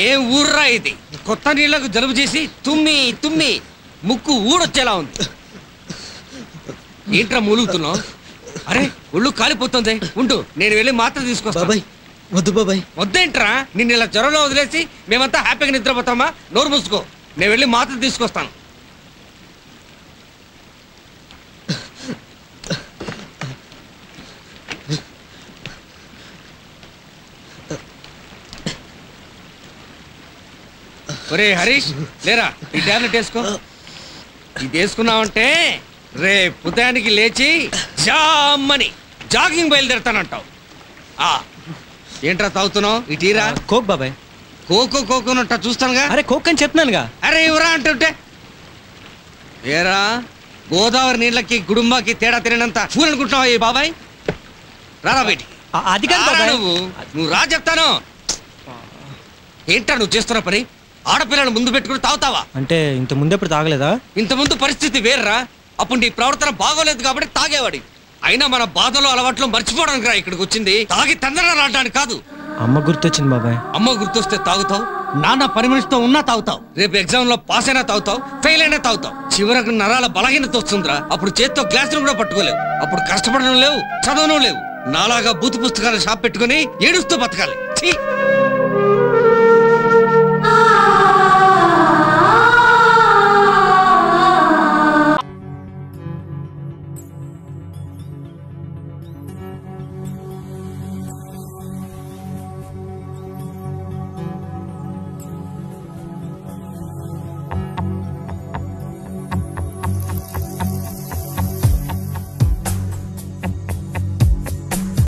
ఏ ఊర్రా ఇది? కొత్త నీళ్లకు జలుబు చేసి తుమ్మి తుమ్మి ముక్కు ఊడొచ్చేలా ఉంది. ఏంట్రా మూలుగుతున్నావు? అరే ఒళ్ళు కాలిపోతుంది. ఉండు, నేను వెళ్ళి మాత్ర తీసుకొస్తా. బాబాయ్ వద్దు బాబాయ్. వద్దేంట్రా? నిన్ను ఇలా జ్వరంలో వదిలేసి మేమంతా హ్యాపీగా నిద్రపోతామా? నోరు మూసుకో, నేను వెళ్ళి మాత్ర తీసుకొస్తాను. ఒరే హరీష్, లేరా, ఈ టాబ్లెట్ వేసుకో. ఇది వేసుకున్నావంటే రేపు ఉదయానికి లేచి జామ్మని జాగింగ్ బయలుదేరుతానంటావు. ఏంట్రా తాగుతున్నావు? ఇటీరా. కోక్ బాబాయ్. కోకోనట్ట చూస్తానుగా. అరే కోక్ అని చెప్తున్నానుగా. అరే ఇవరా అంటుంటే ఏరా, గోదావరి నీళ్ళకి గుడుంబాకి తేడా తిరిగినంత ఫూల్ అనుకుంటున్నావా ఈ బాబాయ్? రారా బయటికి. అది కాదు నువ్వు రా చెప్తాను. ఏంట్రా నువ్వు చేస్తున్న పని? ఆడపిల్లలు ముందు పెట్టుకుని తాగుతావా? అంటే ఇంత ముందు ఎప్పుడు తాగలేదా? ఇంత ముందు పరిస్థితి వేర్రా. అప్పుడు నీ ప్రవర్తన బాగోలేదు కాబట్టి తాగేవాడి. అయినా మన బాధలో అలవాట్లు మర్చిపోవడానికి రా ఇక్కడికి వచ్చింది. తాగి తందరాలు ఆడడానికి కాదు. అమ్మ గుర్తొచ్చింది బాబాయ్. అమ్మ గుర్తొస్తే తాగుతావు, నాన్న పని మనిషితో ఉన్నా తాగుతావు, రేపు ఎగ్జామ్ లో పాస్ అయినా తాగుతావు, ఫెయిల్ అయినా తాగుతావు. చివరకు నరాల బలహీనత వస్తుందిరా. అప్పుడు చేత్తో గ్లాసులు కూడా పట్టుకోలేవు. అప్పుడు కష్టపడడం లేవు, చదవడం లేవు. నాలాగా బూతు పుస్తకాల షాప్ పెట్టుకుని ఏడుస్తూ బతకాలి.